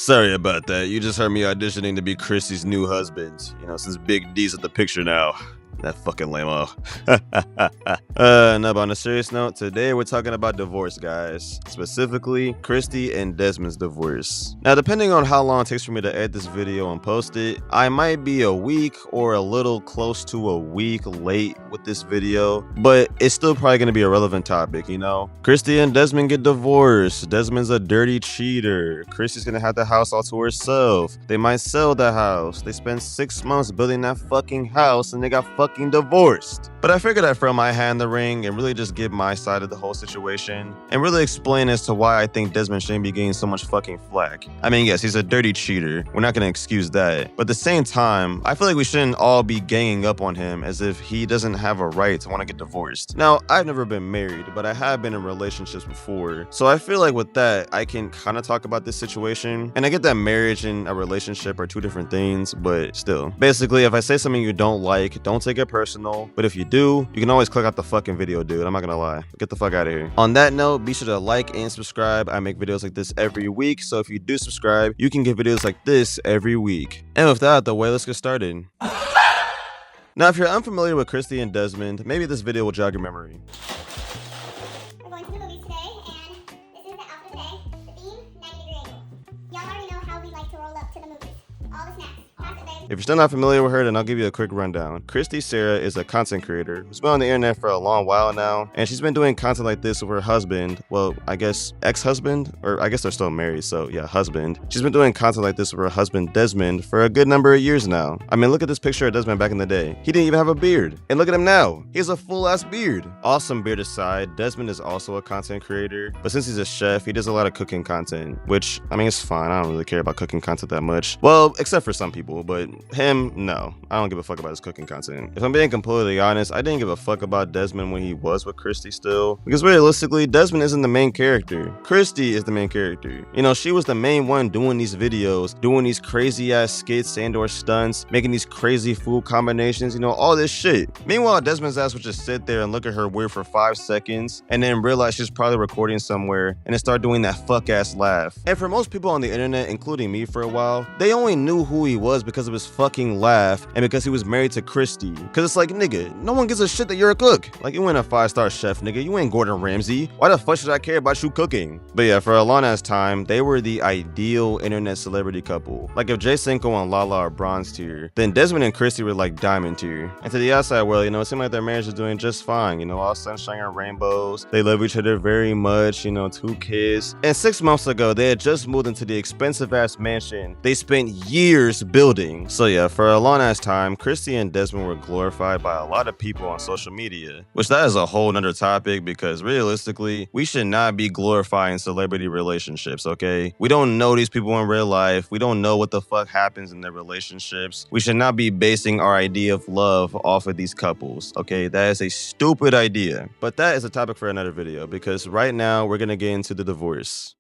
Sorry about that. You just heard me auditioning to be Kristy's new husband. You know, since Big D's at the picture now. That fucking lame-o. No, but on a serious note, today we're talking about divorce, guys. Specifically, Kristy and Desmond's divorce. Now, depending on how long it takes for me to edit this video and post it, I might be a week or a little close to a week late with this video, but it's still probably going to be a relevant topic, you know? Kristy and Desmond get divorced. Desmond's a dirty cheater. Kristy's going to have the house all to herself. They might sell the house. They spent 6 months building that fucking house and they got fucking divorced. But I figured I'd throw my hat in the ring and really just give my side of the whole situation and really explain as to why I think Desmond shouldn't be getting so much fucking flack. I mean, yes, he's a dirty cheater. We're not gonna excuse that. But at the same time, I feel like we shouldn't all be ganging up on him as if he doesn't have a right to want to get divorced. Now, I've never been married, but I have been in relationships before. So I feel like with that, I can kind of talk about this situation. And I get that marriage and a relationship are two different things, but still. Basically, if I say something you don't like, don't take it personal. But if you do, you can always click out the fucking video, dude. I'm not gonna lie. Get the fuck out of here. On that note, be sure to like and subscribe. I make videos like this every week. So if you do subscribe, you can get videos like this every week. And with that out the way, let's get started. Now, if you're unfamiliar with Kristy and Desmond, maybe this video will jog your memory. We're going to the movies today, and this is the outfit today. The theme, 90-degree angle. Y'all already know how we like to roll up to the movies. All the snacks. Pass it, babe. If you're still not familiar with her, then I'll give you a quick rundown. Kristy Sarah is a content creator who's been on the internet for a long while now, and she's been doing content like this with her husband, well, I guess ex-husband, or I guess they're still married, so yeah, husband. She's been doing content like this with her husband Desmond for a good number of years now. I mean, look at this picture of Desmond back in the day. He didn't even have a beard. And look at him now. He has a full-ass beard. Awesome beard aside, Desmond is also a content creator, but since he's a chef, he does a lot of cooking content, which, I mean, it's fine. I don't really care about cooking content that much. Well, except for some people, but him, no. I don't give a fuck about his cooking content. If I'm being completely honest, I didn't give a fuck about Desmond when he was with Kristy still, because realistically, Desmond isn't the main character. Kristy is the main character. You know, she was the main one doing these videos, doing these crazy ass skits and or stunts, making these crazy food combinations, you know, all this shit. Meanwhile, Desmond's ass would just sit there and look at her weird for 5 seconds and then realize she's probably recording somewhere and then start doing that fuck ass laugh. And for most people on the internet, including me for a while, they only knew who he was because of his fucking laugh and because he was married to Kristy. Cause it's like, nigga, no one gives a shit that you're a cook. Like, you ain't a 5-star chef, nigga. You ain't Gordon Ramsay. Why the fuck should I care about you cooking? But yeah, for a long ass time, they were the ideal internet celebrity couple. Like, if Jay Cinco and Lala are bronze tier, then Desmond and Kristy were like diamond tier. And to the outside world, you know, it seemed like their marriage is doing just fine. You know, all sunshine and rainbows. They love each other very much, you know, 2 kids. And 6 months ago, they had just moved into the expensive ass mansion they spent years building. So yeah, for a long ass time, Kristy and Desmond were glorified by a lot of people on social media, which that is a whole nother topic because realistically, we should not be glorifying celebrity relationships, okay? We don't know these people in real life. We don't know what the fuck happens in their relationships. We should not be basing our idea of love off of these couples, okay? That is a stupid idea. But that is a topic for another video because right now we're gonna get into the divorce.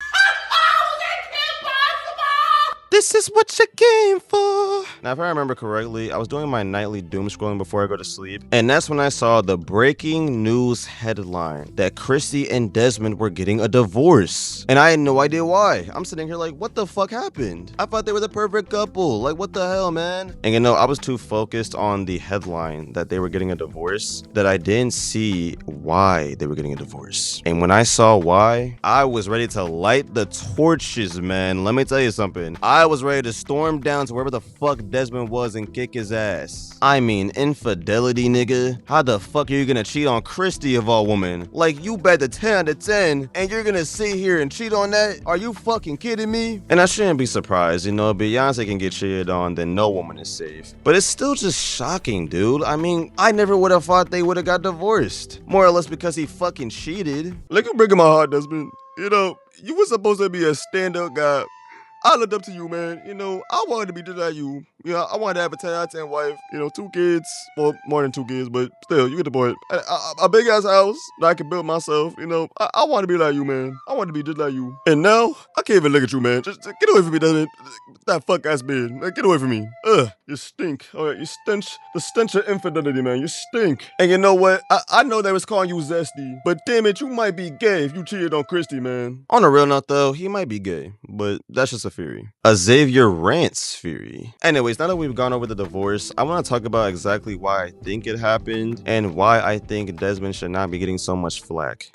This is what you came for. Now, if I remember correctly, I was doing my nightly doom scrolling before I go to sleep, and that's when I saw the breaking news headline that Kristy and Desmond were getting a divorce. And I had no idea why. I'm sitting here like, what the fuck happened? I thought they were the perfect couple. Like, what the hell, man? And you know, I was too focused on the headline that they were getting a divorce that I didn't see why they were getting a divorce. And when I saw why, I was ready to light the torches, man. Let me tell you something. I was ready to storm down to wherever the fuck Desmond was and kick his ass. I mean, infidelity, nigga. How the fuck are you gonna cheat on Kristy of all women? Like, you bet the 10 out of 10 and you're gonna sit here and cheat on that? Are you fucking kidding me? And I shouldn't be surprised, you know, Beyonce can get cheated on, then no woman is safe. But it's still just shocking, dude. I mean, I never would have thought they would have got divorced. More or less because he fucking cheated. Like, you breaking my heart, Desmond. You know, you were supposed to be a stand-up guy. I looked up to you, man. You know, I wanted to be just like you. You know, I wanted to have a 10 out of 10 wife, you know, 2 kids. Well, more than 2 kids, but still, you get the point. A big ass house that I can build myself, you know. I want to be like you, man. I want to be just like you. And now, I can't even look at you, man. Just get away from me, Desmond. That fuck ass beard. Like, get away from me. Ugh, you stink. All right, you stench. The stench of infidelity, man. You stink. And you know what? I know they was calling you zesty, but damn it, you might be gay if you cheated on Kristy, man. On a real note, though, he might be gay, but that's just a theory? A Xavier Rants theory. Anyways, now that we've gone over the divorce, I want to talk about exactly why I think it happened and why I think Desmond should not be getting so much flack.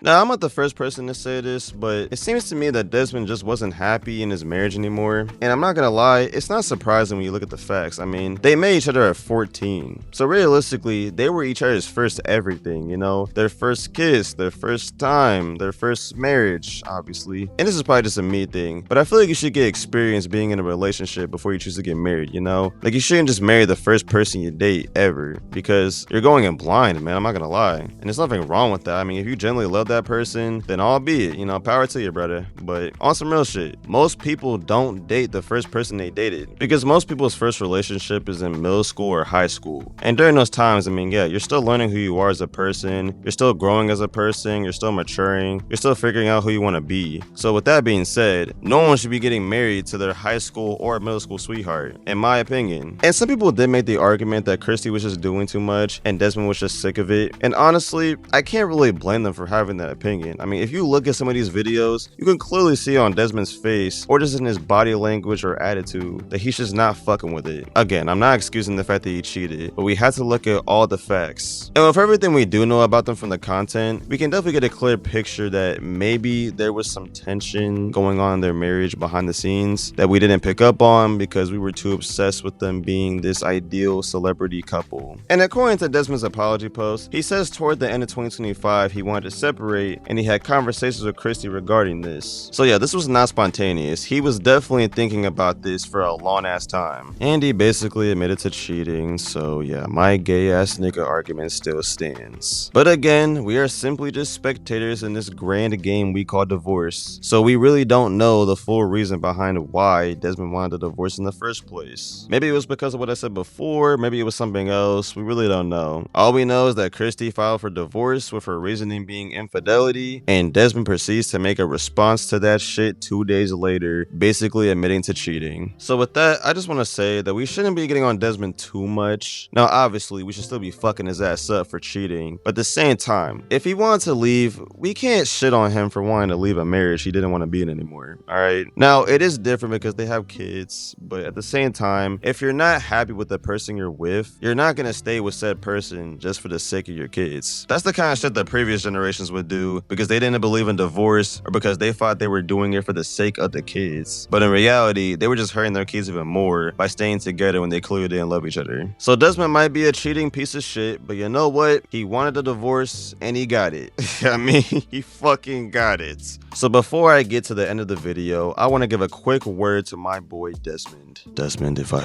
Now, I'm not the first person to say this, but it seems to me that Desmond just wasn't happy in his marriage anymore. And I'm not gonna lie, it's not surprising when you look at the facts. I mean, they met each other at 14. So realistically, they were each other's first everything, you know? Their first kiss, their first time, their first marriage, obviously. And this is probably just a me thing, but I feel like you should get experience being in a relationship before you choose to get married, you know? Like, you shouldn't just marry the first person you date ever, because you're going in blind, man, I'm not gonna lie. And there's nothing wrong with that. I mean, if you genuinely love that person, then albeit, you know, power to you, brother. But on some real shit, most people don't date the first person they dated, because most people's first relationship is in middle school or high school. And during those times, I mean, yeah, you're still learning who you are as a person, you're still growing as a person, you're still maturing, you're still figuring out who you want to be. So with that being said, no one should be getting married to their high school or middle school sweetheart, in my opinion. And some people did make the argument that Kristy was just doing too much and Desmond was just sick of it. And honestly, I can't really blame them for having that opinion. I mean, if you look at some of these videos, you can clearly see on Desmond's face, or just in his body language or attitude, that he's just not fucking with it. Again, I'm not excusing the fact that he cheated, but we have to look at all the facts. And with everything we do know about them from the content, we can definitely get a clear picture that maybe there was some tension going on in their marriage behind the scenes that we didn't pick up on because we were too obsessed with them being this ideal celebrity couple. And according to Desmond's apology post, he says toward the end of 2025 he wanted to separate, and he had conversations with Kristy regarding this. So yeah, this was not spontaneous. He was definitely thinking about this for a long ass time. And he basically admitted to cheating, so yeah, my gay ass nigga argument still stands. But again, we are simply just spectators in this grand game we call divorce. So we really don't know the full reason behind why Desmond wanted a divorce in the first place. Maybe it was because of what I said before, maybe it was something else, we really don't know. All we know is that Kristy filed for divorce with her reasoning being infidelity, and Desmond proceeds to make a response to that shit 2 days later, basically admitting to cheating. So with that, I just want to say that we shouldn't be getting on Desmond too much. Now obviously, we should still be fucking his ass up for cheating, but at the same time, if he wanted to leave, we can't shit on him for wanting to leave a marriage he didn't want to be in anymore, alright? Now, it is different because they have kids, but at the same time, if you're not happy with the person you're with, you're not gonna stay with said person just for the sake of your kids. That's the kind of shit that previous generations would do because they didn't believe in divorce or because they thought they were doing it for the sake of the kids. But in reality, they were just hurting their kids even more by staying together when they clearly didn't love each other. So Desmond might be a cheating piece of shit, but you know what? He wanted a divorce and he got it. I mean, he fucking got it. So before I get to the end of the video, I want to give a quick word to my boy Desmond. Desmond, if I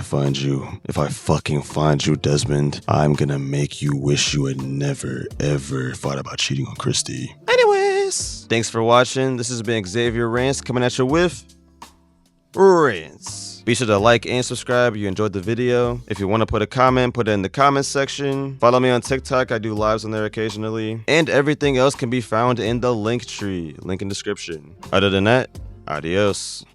fucking find you, Desmond, I'm gonna make you wish you had never, ever thought about cheating on Kristy. Anyways, thanks for watching. This has been Xavier Rants coming at you with Rants. Be sure to like and subscribe if you enjoyed the video. If you want to put a comment, put it in the comments section. Follow me on TikTok, I do lives on there occasionally. And everything else can be found in the link tree, link in description. Other than that, adios.